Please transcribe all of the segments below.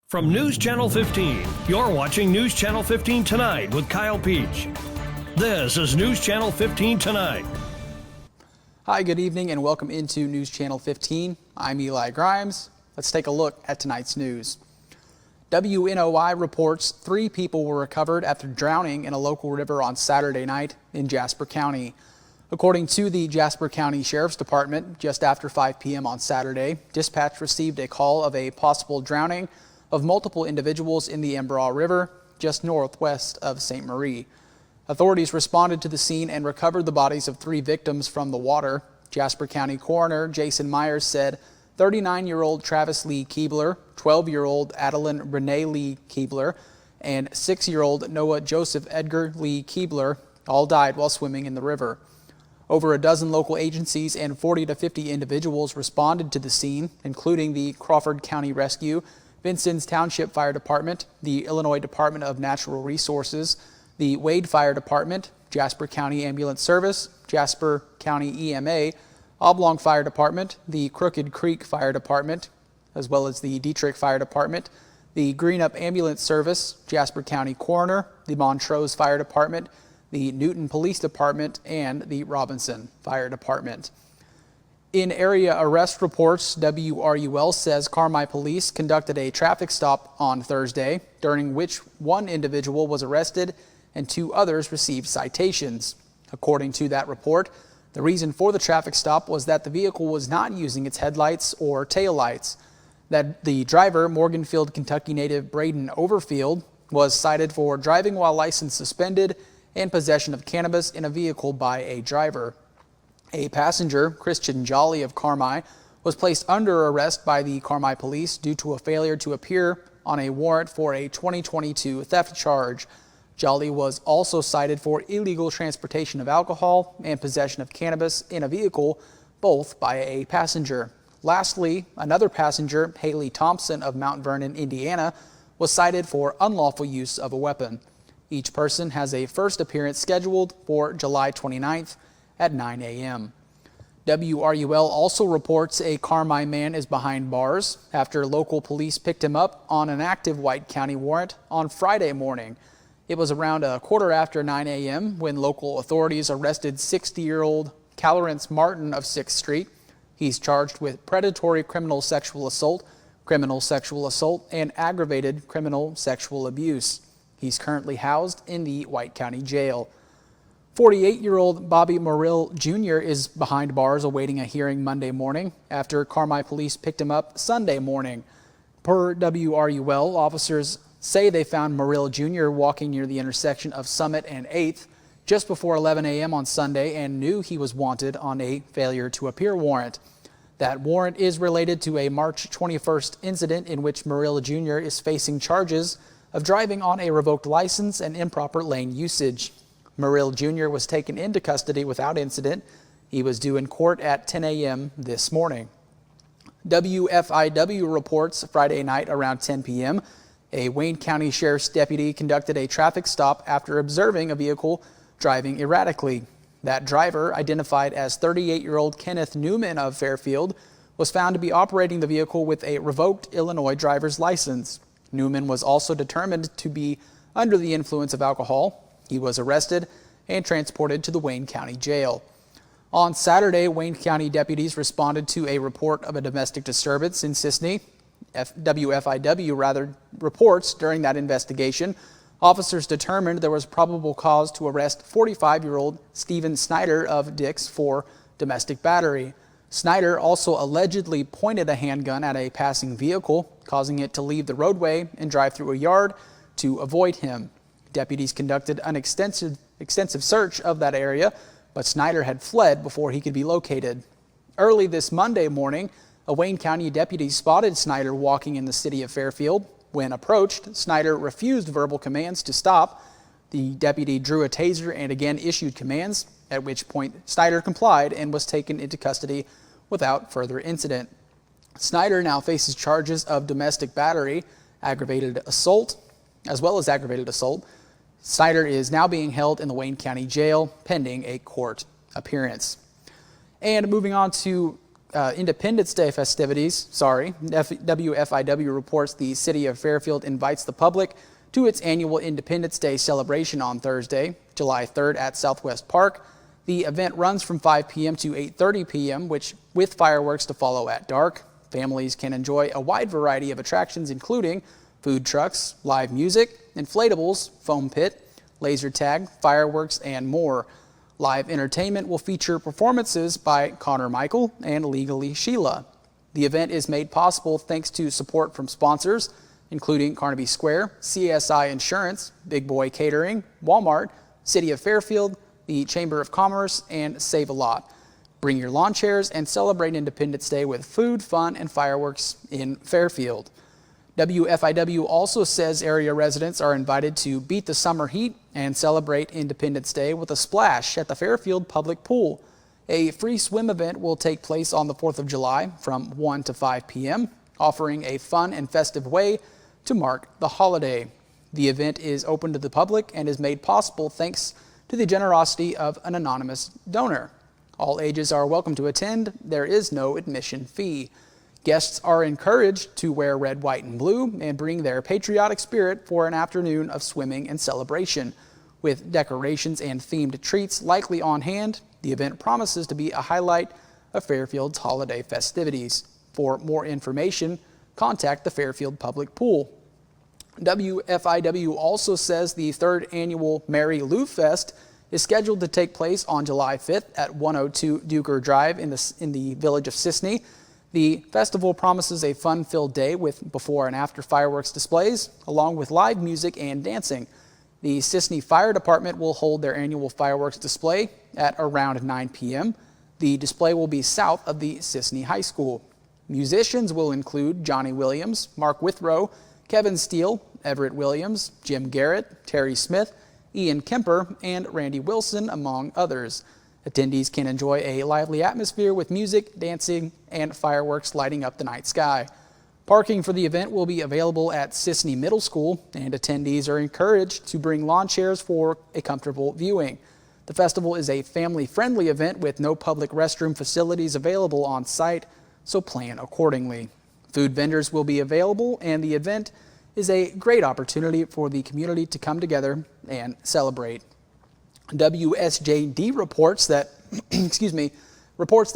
From News Channel 15, you're watching News Channel 15 Tonight with Kyle Peach. This is News Channel 15 Tonight. Hi, good evening and welcome into News Channel 15. I'm Eli Grimes. Let's take a look at tonight's news. WNOI reports 3 people were recovered after drowning in a local river on Saturday night in Jasper County. According to the Jasper County Sheriff's Department, just after 5 p.m. on Saturday, dispatch received a call of a possible drowning of multiple individuals in the Embarras River, just northwest of St. Marie. Authorities responded to the scene and recovered the bodies of 3 victims from the water. Jasper County Coroner Jason Myers said 39-year-old Travis Lee Keebler, 12-year-old Adeline Renee Lee Keebler, and 6-year-old Noah Joseph Edgar Lee Keebler all died while swimming in the river. Over a dozen local agencies and 40 to 50 individuals responded to the scene, including the Crawford County Rescue, Vincennes Township Fire Department, the Illinois Department of Natural Resources, the Wade Fire Department, Jasper County Ambulance Service, Jasper County EMA, Oblong Fire Department, the Crooked Creek Fire Department, as well as the Dietrich Fire Department, the Greenup Ambulance Service, Jasper County Coroner, the Montrose Fire Department, the Newton Police Department, and the Robinson Fire Department. In area arrest reports, WRUL says Carmi police conducted a traffic stop on Thursday, during which 1 individual was arrested and 2 others received citations. According to that report, the reason for the traffic stop was that the vehicle was not using its headlights or taillights. That the driver, Morganfield, Kentucky native Braden Overfield, was cited for driving while license suspended and possession of cannabis in a vehicle by a driver. A passenger, Christian Jolly of Carmi, was placed under arrest by the Carmi police due to a failure to appear on a warrant for a 2022 theft charge. Jolly was also cited for illegal transportation of alcohol and possession of cannabis in a vehicle, both by a passenger. Lastly, another passenger, Haley Thompson of Mount Vernon, Indiana, was cited for unlawful use of a weapon. Each person has a first appearance scheduled for July 29th at 9 a.m. WRUL also reports a Carmi man is behind bars after local police picked him up on an active White County warrant on Friday morning. It was around a quarter after 9 a.m. when local authorities arrested 60-year-old Calorence Martin of 6th Street. He's charged with predatory criminal sexual assault, and aggravated criminal sexual abuse. He's currently housed in the White County Jail. 48-year-old Bobby Morrill Jr. is behind bars awaiting a hearing Monday morning after Carmi police picked him up Sunday morning. Per WRUL, officers say they found Morrill Jr. walking near the intersection of Summit and 8th just before 11 a.m. on Sunday and knew he was wanted on a failure to appear warrant. That warrant is related to a March 21st incident in which Morrill Jr. is facing charges of driving on a revoked license and improper lane usage. Morrill Jr. was taken into custody without incident. He was due in court at 10 a.m. this morning. WFIW reports Friday night around 10 p.m. a Wayne County Sheriff's deputy conducted a traffic stop after observing a vehicle driving erratically. That driver, identified as 38-year-old Kenneth Newman of Fairfield, was found to be operating the vehicle with a revoked Illinois driver's license. Newman was also determined to be under the influence of alcohol. He was arrested and transported to the Wayne County Jail. On Saturday, Wayne County deputies responded to a report of a domestic disturbance in Sisney. WFIW reports during that investigation, officers determined there was probable cause to arrest 45-year-old Stephen Snyder of Dix for domestic battery. Snyder also allegedly pointed a handgun at a passing vehicle, causing it to leave the roadway and drive through a yard to avoid him. Deputies conducted an extensive search of that area, but Snyder had fled before he could be located. Early this Monday morning, a Wayne County deputy spotted Snyder walking in the city of Fairfield. When approached, Snyder refused verbal commands to stop. The deputy drew a taser and again issued commands, at which point Snyder complied and was taken into custody without further incident. Snyder now faces charges of domestic battery, aggravated assault, as well as aggravated assault. Snyder is now being held in the Wayne County Jail pending a court appearance. And moving on to Independence Day festivities, WFIW reports the city of Fairfield invites the public to its annual Independence Day celebration on Thursday, July 3rd at Southwest Park. The event runs from 5 p.m. to 8:30 p.m., with fireworks to follow at dark. Families can enjoy a wide variety of attractions, including food trucks, live music, inflatables, foam pit, laser tag, fireworks, and more. Live entertainment will feature performances by Connor Michael and Legally Sheila. The event is made possible thanks to support from sponsors, including Carnaby Square, CSI Insurance, Big Boy Catering, Walmart, City of Fairfield, the Chamber of Commerce, and Save a Lot. Bring your lawn chairs and celebrate Independence Day with food, fun, and fireworks in Fairfield. WFIW also says area residents are invited to beat the summer heat and celebrate Independence Day with a splash at the Fairfield Public Pool. A free swim event will take place on the 4th of July from 1 to 5 p.m., offering a fun and festive way to mark the holiday. The event is open to the public and is made possible thanks to the generosity of an anonymous donor. All ages are welcome to attend. There is no admission fee. Guests are encouraged to wear red, white, and blue and bring their patriotic spirit for an afternoon of swimming and celebration. With decorations and themed treats likely on hand, the event promises to be a highlight of Fairfield's holiday festivities. For more information, contact the Fairfield Public Pool. WFIW also says the third annual Mary Lou Fest is scheduled to take place on July 5th at 102 Duker Drive in the village of Sisney. The festival promises a fun-filled day with before and after fireworks displays, along with live music and dancing. The Sisney Fire Department will hold their annual fireworks display at around 9 p.m. The display will be south of the Sisney High School. Musicians will include Johnny Williams, Mark Withrow, Kevin Steele, Everett Williams, Jim Garrett, Terry Smith, Ian Kemper, and Randy Wilson, among others. Attendees can enjoy a lively atmosphere with music, dancing, and fireworks lighting up the night sky. Parking for the event will be available at Sisney Middle School, and attendees are encouraged to bring lawn chairs for a comfortable viewing. The festival is a family-friendly event with no public restroom facilities available on site, so plan accordingly. Food vendors will be available, and the event is a great opportunity for the community to come together and celebrate. WSJD reports that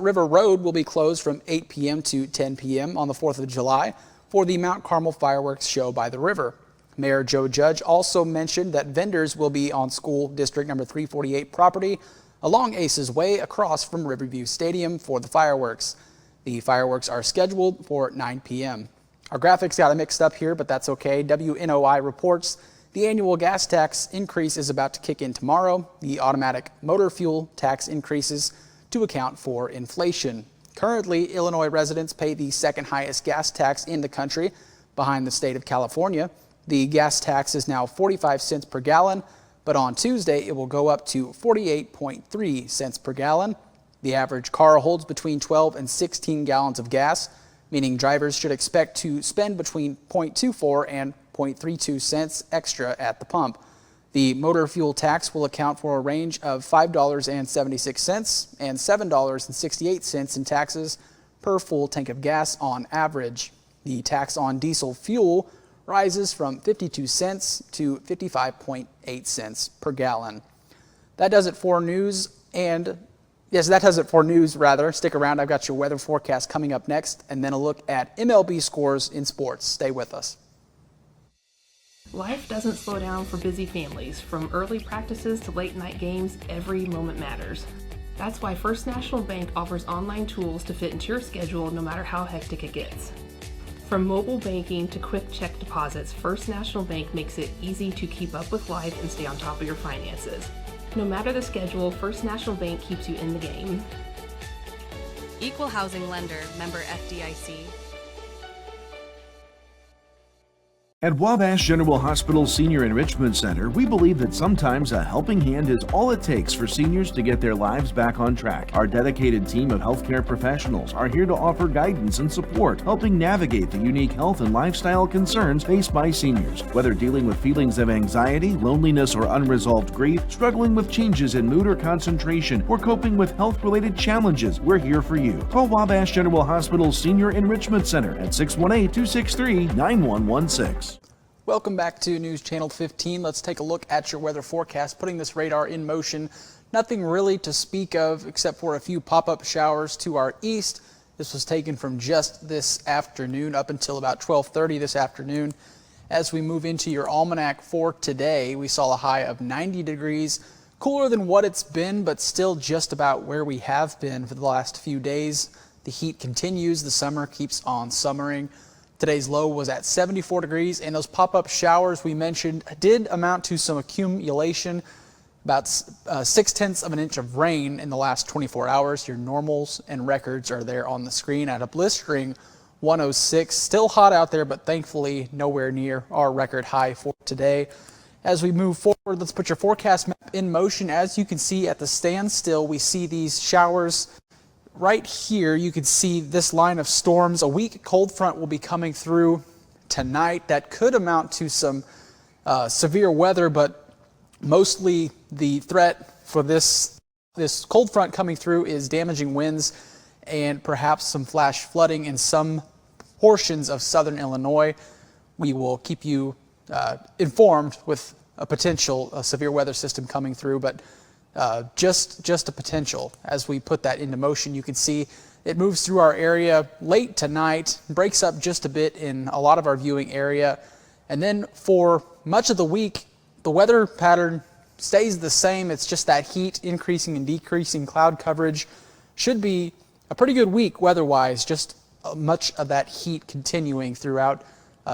River Road will be closed from 8 p.m. to 10 p.m. on the 4th of July for the Mount Carmel fireworks show by the river. Mayor Joe Judge also mentioned that vendors will be on School District number 348 property along Aces Way across from Riverview Stadium for the fireworks. The fireworks are scheduled for 9 p.m. Our graphics got mixed up here, but that's okay. WNOI reports the annual gas tax increase is about to kick in tomorrow. The automatic motor fuel tax increases to account for inflation. Currently, Illinois residents pay the second highest gas tax in the country, behind the state of California. The gas tax is now 45 cents per gallon, but on Tuesday it will go up to 48.3 cents per gallon. The average car holds between 12 and 16 gallons of gas, meaning drivers should expect to spend between 0.24 and 0.32 cents extra at the pump. The motor fuel tax will account for a range of $5.76 and $7.68 in taxes per full tank of gas on average. The tax on diesel fuel rises from 52 cents to 55.8 cents per gallon. That does it for news, Stick around, I've got your weather forecast coming up next, and then a look at MLB scores in sports. Stay with us. Life doesn't slow down for busy families. From early practices to late night games, every moment matters. That's why First National Bank offers online tools to fit into your schedule no matter how hectic it gets. From mobile banking to quick check deposits, First National Bank makes it easy to keep up with life and stay on top of your finances. No matter the schedule, First National Bank keeps you in the game. Equal housing lender, member FDIC. At Wabash General Hospital Senior Enrichment Center, we believe that sometimes a helping hand is all it takes for seniors to get their lives back on track. Our dedicated team of healthcare professionals are here to offer guidance and support, helping navigate the unique health and lifestyle concerns faced by seniors. Whether dealing with feelings of anxiety, loneliness, or unresolved grief, struggling with changes in mood or concentration, or coping with health-related challenges, we're here for you. Call Wabash General Hospital Senior Enrichment Center at 618-263-9116. Welcome back to News Channel 15. Let's take a look at your weather forecast. Putting this radar in motion, nothing really to speak of except for a few pop-up showers to our east. This was taken from just this afternoon up until about 12:30 this afternoon. As we move into your almanac for today, we saw a high of 90 degrees, cooler than what it's been, but still just about where we have been for the last few days. The heat continues. The summer keeps on summering. Today's low was at 74 degrees, and those pop-up showers we mentioned did amount to some accumulation, about 0.6 of an inch of rain in the last 24 hours. Your normals and records are there on the screen at a blistering 106. Still hot out there, but thankfully nowhere near our record high for today. As we move forward, let's put your forecast map in motion. As you can see at the standstill, we see these showers. Right here, you can see this line of storms. A weak cold front will be coming through tonight. That could amount to some severe weather, but mostly the threat for this cold front coming through is damaging winds and perhaps some flash flooding in some portions of southern Illinois. We will keep you informed with a potential severe weather system coming through, but just a potential. As we put that into motion, you can see it moves through our area late tonight, breaks up just a bit in a lot of our viewing area, and then for much of the week, the weather pattern stays the same. It's just that heat increasing and decreasing cloud coverage. Should be a pretty good week weather-wise, just much of that heat continuing throughout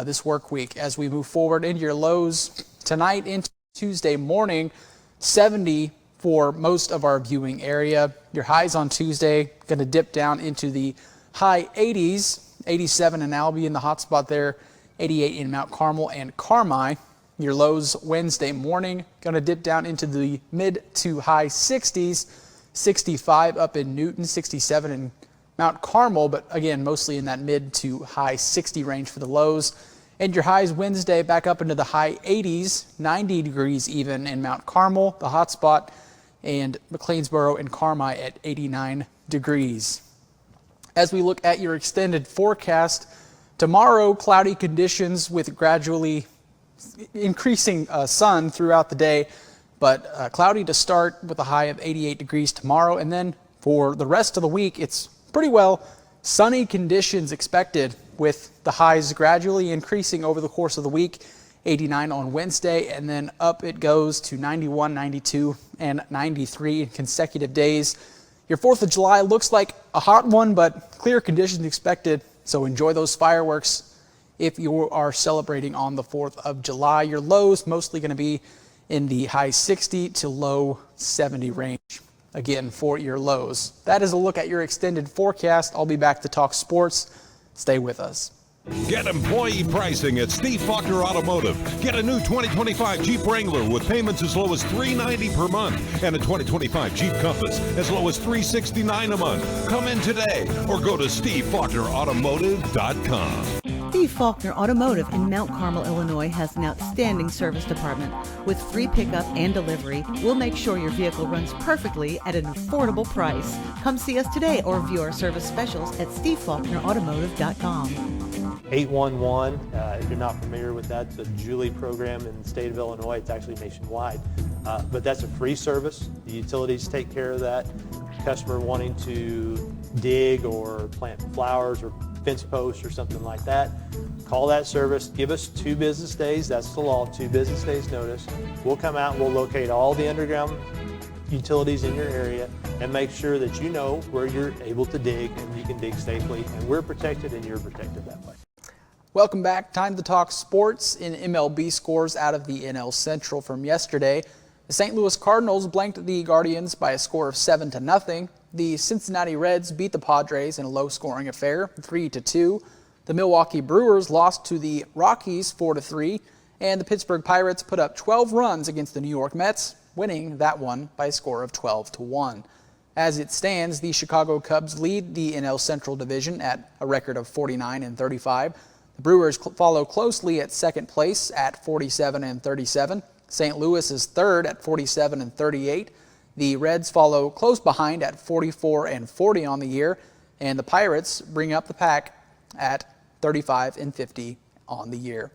this work week. As we move forward into your lows tonight into Tuesday morning, 70 for most of our viewing area. Your highs on Tuesday going to dip down into the high 80s, 87 in Albion, the hot spot there, 88 in Mount Carmel and Carmi. Your lows Wednesday morning going to dip down into the mid to high 60s, 65 up in Newton, 67 in Mount Carmel, but again, mostly in that mid to high 60 range for the lows. And your highs Wednesday back up into the high 80s, 90 degrees even in Mount Carmel, the hot spot, and McLeansboro and Carmi at 89 degrees. As we look at your extended forecast, tomorrow cloudy conditions with gradually increasing sun throughout the day, but cloudy to start with a high of 88 degrees tomorrow. And then for the rest of the week, it's pretty well sunny conditions expected with the highs gradually increasing over the course of the week. 89 on Wednesday, and then up it goes to 91, 92, and 93 in consecutive days. Your 4th of July looks like a hot one, but clear conditions expected, so enjoy those fireworks if you are celebrating on the 4th of July. Your lows mostly going to be in the high 60 to low 70 range. Again, for your lows. That is a look at your extended forecast. I'll be back to talk sports. Stay with us. Get employee pricing at Steve Faulkner Automotive. Get a new 2025 Jeep Wrangler with payments as low as $390 per month and a 2025 Jeep Compass as low as $369 a month. Come in today or go to SteveFaulknerAutomotive.com. Steve Faulkner Automotive in Mount Carmel, Illinois has an outstanding service department. With free pickup and delivery, we'll make sure your vehicle runs perfectly at an affordable price. Come see us today or view our service specials at SteveFaulknerAutomotive.com. 811, if you're not familiar with that, it's a Julie program in the state of Illinois. It's actually nationwide, but that's a free service. The utilities take care of that. Customer wanting to dig or plant flowers or fence posts or something like that, call that service, give us 2 business days, that's the law, 2 business days notice. We'll come out and we'll locate all the underground utilities in your area and make sure that you know where you're able to dig and you can dig safely, and we're protected and you're protected that way. Welcome back. Time to talk sports. In MLB scores out of the NL Central from yesterday, the St. Louis Cardinals blanked the Guardians by a score of 7-0. The Cincinnati Reds beat the Padres in a low-scoring affair, 3-2. The Milwaukee Brewers lost to the Rockies 4-3, and the Pittsburgh Pirates put up 12 runs against the New York Mets, winning that one by a score of 12-1. As it stands, the Chicago Cubs lead the NL Central Division at a record of 49-35. The Brewers follow closely at second place at 47-37. St. Louis is third at 47-38. The Reds follow close behind at 44-40 on the year, and the Pirates bring up the pack at 35-50 on the year.